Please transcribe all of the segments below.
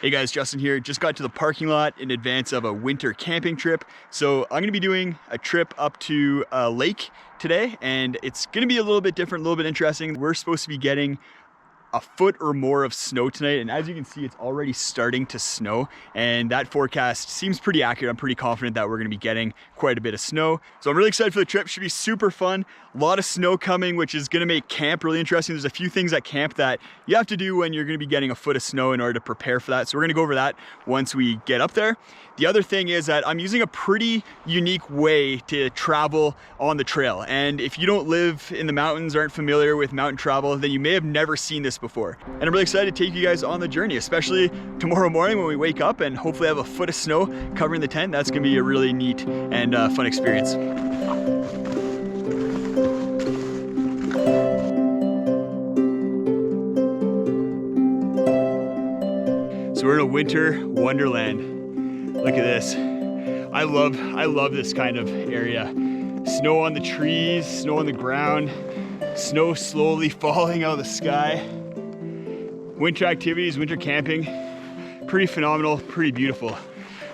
Hey guys, Justin here. Just got to the parking lot in advance of a winter camping trip. So I'm gonna be doing a trip up to a lake today, and it's gonna be a little bit different, a little bit interesting. We're supposed to be getting a foot or more of snow tonight, and as you can see, it's already starting to snow, and that forecast seems pretty accurate. I'm pretty confident that we're gonna be getting quite a bit of snow. So I'm really excited for the trip. Should be super fun. A lot of snow coming, which is gonna make camp really interesting. There's a few things at camp that you have to do when you're gonna be getting a foot of snow in order to prepare for that. So we're gonna go over that once we get up there. The other thing is that I'm using a pretty unique way to travel on the trail. And if you don't live in the mountains, aren't familiar with mountain travel, then you may have never seen this before. And I'm really excited to take you guys on the journey, especially tomorrow morning when we wake up and hopefully have a foot of snow covering the tent. That's gonna be a really neat and fun experience. So we're in a winter wonderland. Look at this. I love this kind of area. Snow on the trees, snow on the ground, snow slowly falling out of the sky. Winter activities, winter camping, pretty phenomenal, pretty beautiful.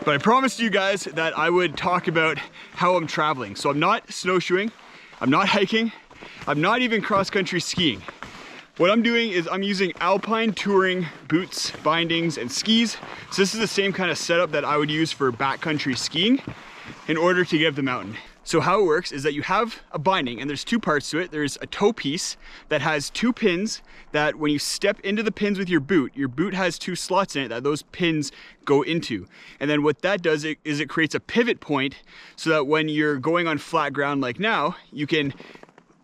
But I promised you guys that I would talk about how I'm traveling. So I'm not snowshoeing, I'm not hiking, I'm not even cross-country skiing. What I'm doing is I'm using alpine touring boots, bindings, and skis. So this is the same kind of setup that I would use for backcountry skiing in order to get up the mountain. So how it works is that you have a binding, and there's two parts to it. There's a toe piece that has two pins that when you step into the pins with your boot has two slots in it that those pins go into. And then what that does is it creates a pivot point so that when you're going on flat ground like now, you can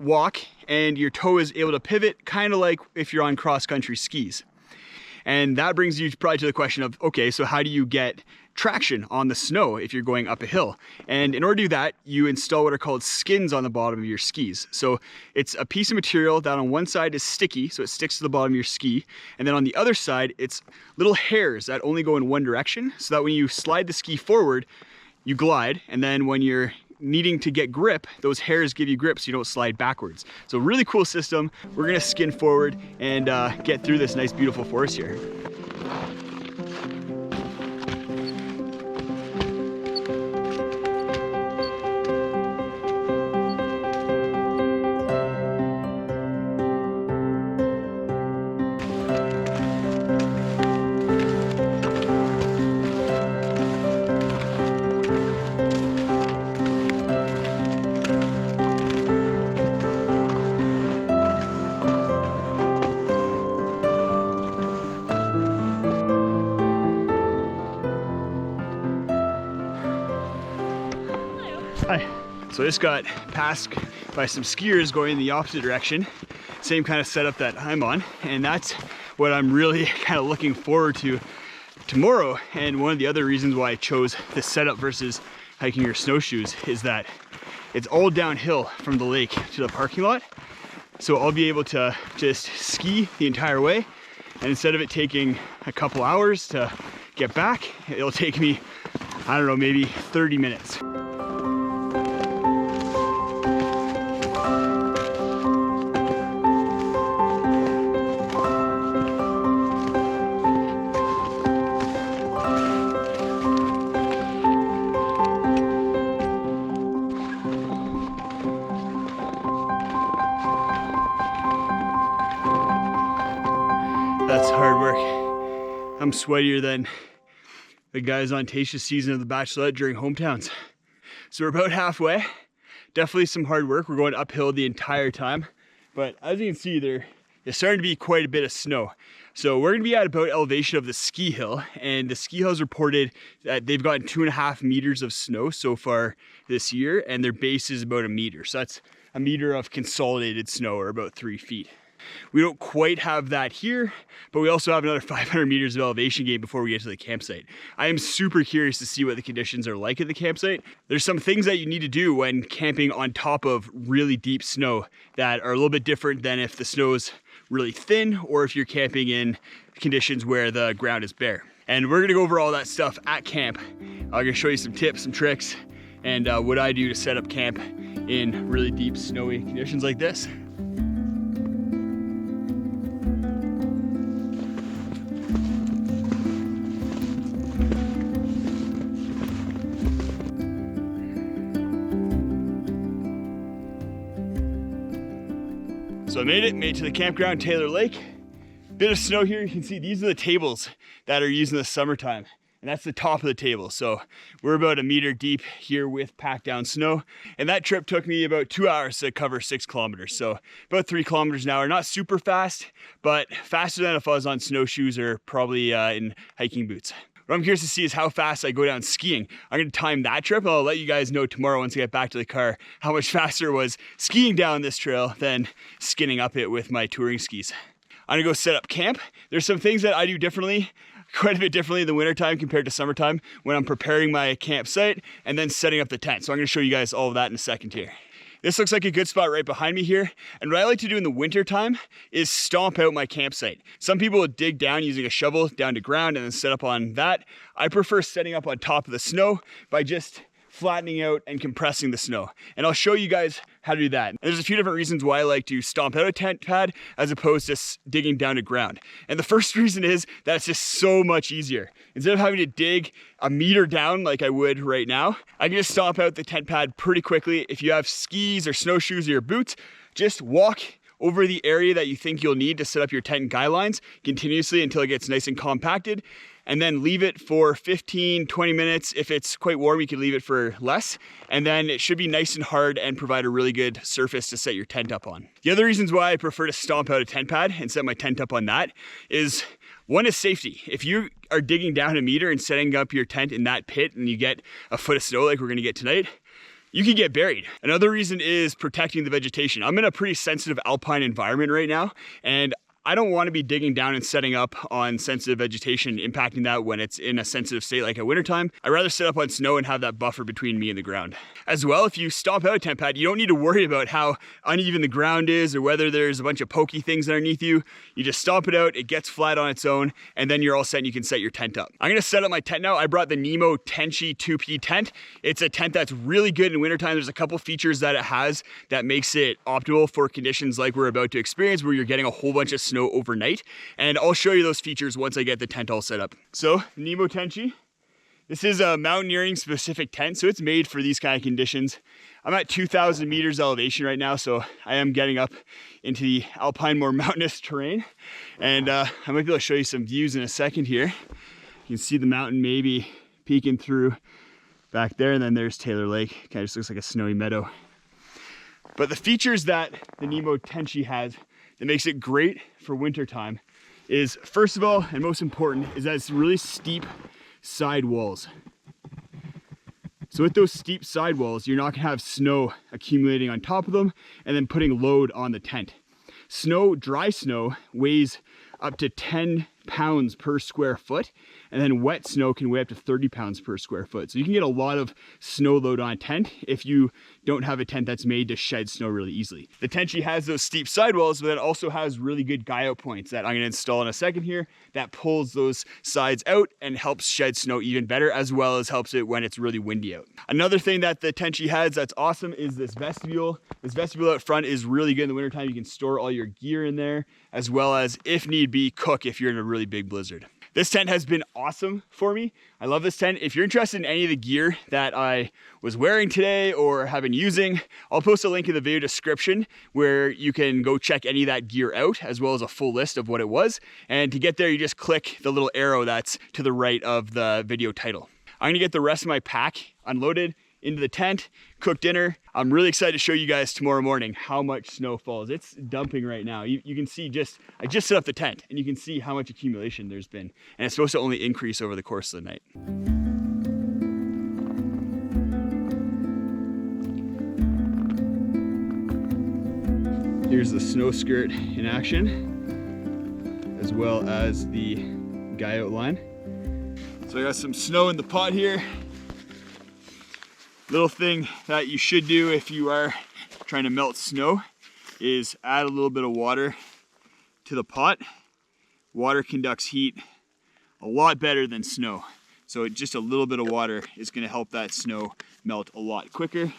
walk and your toe is able to pivot, kind of like if you're on cross-country skis. And that brings you probably to the question of, okay, so how do you get traction on the snow if you're going up a hill? And in order to do that, you install what are called skins on the bottom of your skis. So it's a piece of material that on one side is sticky, so it sticks to the bottom of your ski. And then on the other side, it's little hairs that only go in one direction, so that when you slide the ski forward, you glide. And then when you're needing to get grip, those hairs give you grip so you don't slide backwards. So really cool system. We're gonna skin forward and get through this nice beautiful forest here. Hi. So I just got passed by some skiers going in the opposite direction. Same kind of setup that I'm on. And that's what I'm really kind of looking forward to tomorrow. And one of the other reasons why I chose this setup versus hiking or snowshoes is that it's all downhill from the lake to the parking lot. So I'll be able to just ski the entire way. And instead of it taking a couple hours to get back, it'll take me, I don't know, maybe 30 minutes. That's hard work. I'm sweatier than the guys on Tayshia's season of The Bachelorette during hometowns. So we're about halfway. Definitely some hard work. We're going uphill the entire time. But as you can see, there's starting to be quite a bit of snow. So we're gonna be at about elevation of the ski hill, and the ski hill has reported that they've gotten 2.5 meters of snow so far this year, and their base is about 1 meter. So that's 1 meter of consolidated snow, or about 3 feet. We don't quite have that here, but we also have another 500 meters of elevation gain before we get to the campsite. I am super curious to see what the conditions are like at the campsite. There's some things that you need to do when camping on top of really deep snow that are a little bit different than if the snow is really thin or if you're camping in conditions where the ground is bare. And we're gonna go over all that stuff at camp. I'm gonna show you some tips, some tricks, and what I do to set up camp in really deep snowy conditions like this. So I made it to the campground, Taylor Lake. Bit of snow here. You can see these are the tables that are used in the summertime. And that's the top of the table. So we're about 1 meter deep here with packed down snow. And that trip took me about 2 hours to cover 6 kilometers. So about 3 kilometers an hour. Not super fast, but faster than if I was on snowshoes or probably in hiking boots. What I'm curious to see is how fast I go down skiing. I'm gonna time that trip and I'll let you guys know tomorrow once I get back to the car how much faster it was skiing down this trail than skinning up it with my touring skis. I'm gonna go set up camp. There's some things that I do differently, quite a bit differently in the wintertime compared to summertime when I'm preparing my campsite and then setting up the tent. So I'm gonna show you guys all of that in a second here. This looks like a good spot right behind me here. And what I like to do in the winter time is stomp out my campsite. Some people would dig down using a shovel down to ground and then set up on that. I prefer setting up on top of the snow by just flattening out and compressing the snow. And I'll show you guys how to do that. And there's a few different reasons why I like to stomp out a tent pad as opposed to digging down to ground. And the first reason is that it's just so much easier. Instead of having to dig 1 meter down like I would right now, I can just stomp out the tent pad pretty quickly. If you have skis or snowshoes or your boots, just walk over the area that you think you'll need to set up your tent and guy lines continuously until it gets nice and compacted, and then leave it for 15, 20 minutes. If it's quite warm, you can leave it for less. And then it should be nice and hard and provide a really good surface to set your tent up on. The other reasons why I prefer to stomp out a tent pad and set my tent up on that is, one is safety. If you are digging down 1 meter and setting up your tent in that pit and you get a foot of snow like we're gonna get tonight, you can get buried. Another reason is protecting the vegetation. I'm in a pretty sensitive alpine environment right now, and I don't want to be digging down and setting up on sensitive vegetation, impacting that when it's in a sensitive state like at wintertime. I'd rather set up on snow and have that buffer between me and the ground. As well, if you stomp out a tent pad, you don't need to worry about how uneven the ground is or whether there's a bunch of pokey things underneath you. You just stomp it out, it gets flat on its own, and then you're all set and you can set your tent up. I'm gonna set up my tent now. I brought the Nemo Tenchi 2P tent. It's a tent that's really good in wintertime. There's a couple features that it has that makes it optimal for conditions like we're about to experience, where you're getting a whole bunch of snow overnight, and I'll show you those features once I get the tent all set up. So Nemo Tenchi, this is a mountaineering specific tent, so it's made for these kind of conditions. I'm at 2,000 meters elevation right now, so I am getting up into the alpine, more mountainous terrain, and I might be able to show you some views in a second here. You can see the mountain maybe peeking through back there, and then there's Taylor Lake. Kind of just looks like a snowy meadow. But the features that the Nemo Tenchi has that makes it great for wintertime is, first of all, and most important, is that it's really steep side walls. So with those steep side walls, you're not gonna have snow accumulating on top of them and then putting load on the tent. Snow, dry snow, weighs up to 10 pounds per square foot, and then wet snow can weigh up to 30 pounds per square foot. So you can get a lot of snow load on a tent if you don't have a tent that's made to shed snow really easily. The Tenchi has those steep sidewalls, but it also has really good guy out points that I'm gonna install in a second here that pulls those sides out and helps shed snow even better, as well as helps it when it's really windy out. Another thing that the Tenchi has that's awesome is this vestibule. This vestibule out front is really good in the wintertime. You can store all your gear in there, as well as, if need be, cook if you're in a really big blizzard. This tent has been awesome for me. I love this tent. If you're interested in any of the gear that I was wearing today or have been using, I'll post a link in the video description where you can go check any of that gear out, as well as a full list of what it was. And to get there, you just click the little arrow that's to the right of the video title. I'm gonna get the rest of my pack unloaded into the tent, cook dinner. I'm really excited to show you guys tomorrow morning how much snow falls. It's dumping right now. You can see I just set up the tent and you can see how much accumulation there's been. And it's supposed to only increase over the course of the night. Here's the snow skirt in action, as well as the guy outline. So I got some snow in the pot here. Little thing that you should do if you are trying to melt snow is add a little bit of water to the pot. Water conducts heat a lot better than snow. So just a little bit of water is going to help that snow melt a lot quicker.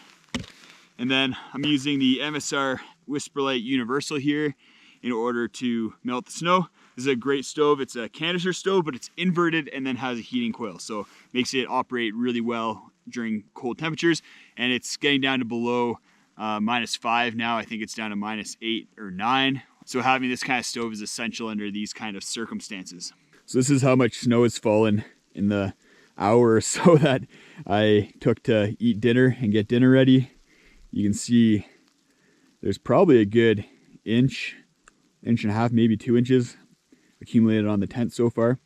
And then I'm using the MSR Whisperlight Universal here in order to melt the snow. This is a great stove. It's a canister stove, but it's inverted and then has a heating coil. So makes it operate really well during cold temperatures, and it's getting down to below -5 now. I think it's down to -8 or 9. So having this kind of stove is essential under these kind of circumstances. So this is how much snow has fallen in the hour or so that I took to eat dinner and get dinner ready. You can see there's probably a good inch and a half, maybe 2 inches accumulated on the tent so far.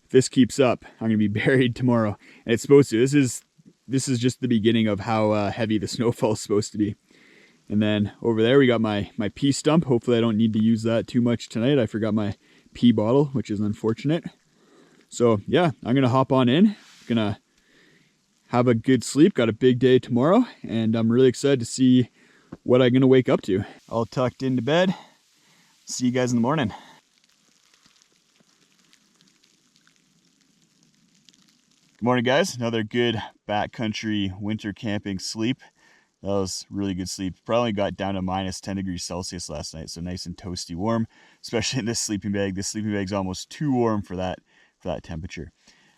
If this keeps up, I'm gonna be buried tomorrow. And it's supposed to. This is just the beginning of how heavy the snowfall is supposed to be. And then over there we got my pee stump. Hopefully I don't need to use that too much tonight. I forgot my pee bottle, which is unfortunate. So yeah, I'm gonna hop on in, gonna have a good sleep. Got a big day tomorrow, and I'm really excited to see what I'm gonna wake up to. All tucked into bed. See you guys in the morning. Good morning, guys. Another good backcountry winter camping sleep. That was really good sleep. Probably got down to -10 degrees Celsius last night, so nice and toasty warm, especially in this sleeping bag. This sleeping bag's almost too warm for that temperature.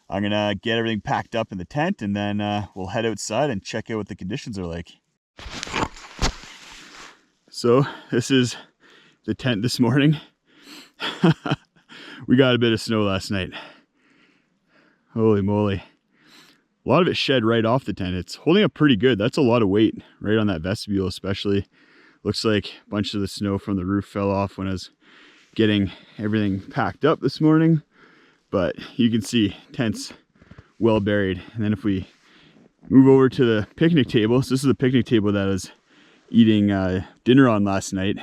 I'm gonna get everything packed up in the tent, and then we'll head outside and check out what the conditions are like. So this is the tent this morning. We got a bit of snow last night. Holy moly. A lot of it shed right off the tent. It's holding up pretty good. That's a lot of weight right on that vestibule especially. Looks like a bunch of the snow from the roof fell off when I was getting everything packed up this morning. But you can see tent's well buried. And then if we move over to the picnic table, so this is the picnic table that I was eating dinner on last night.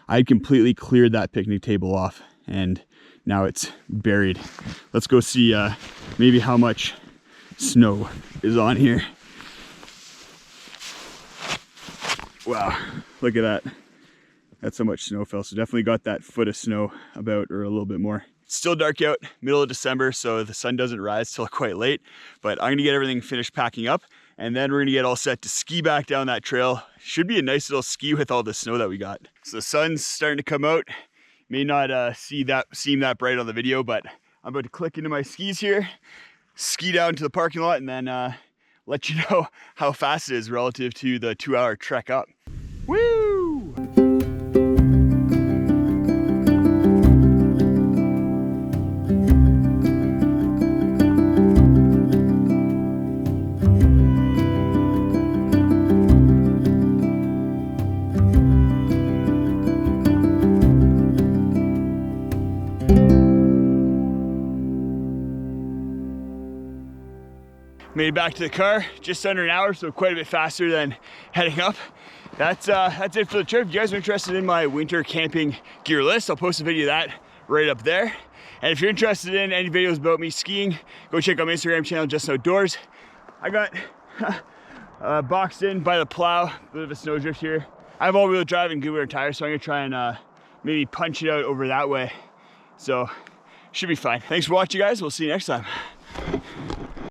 I completely cleared that picnic table off, and now it's buried. Let's go see maybe how much snow is on here. Wow, look at that. That's how much snow fell. So definitely got that foot of snow about, or a little bit more. It's still dark out, middle of December, so the sun doesn't rise till quite late. But I'm gonna get everything finished packing up, and then we're gonna get all set to ski back down that trail. Should be a nice little ski with all the snow that we got. So the sun's starting to come out. May not seem that bright on the video, but I'm about to click into my skis here, ski down to the parking lot, and then let you know how fast it is relative to the 2-hour trek up. Woo! Made it back to the car, just under an hour, so quite a bit faster than heading up. That's it for the trip. If you guys are interested in my winter camping gear list, I'll post a video of that right up there. And if you're interested in any videos about me skiing, go check out my Instagram channel, Just Outdoors. I got boxed in by the plow, a bit of a snowdrift here. I have all-wheel drive and good wear tires, so I'm gonna try and maybe punch it out over that way. So, should be fine. Thanks for watching, guys. We'll see you next time.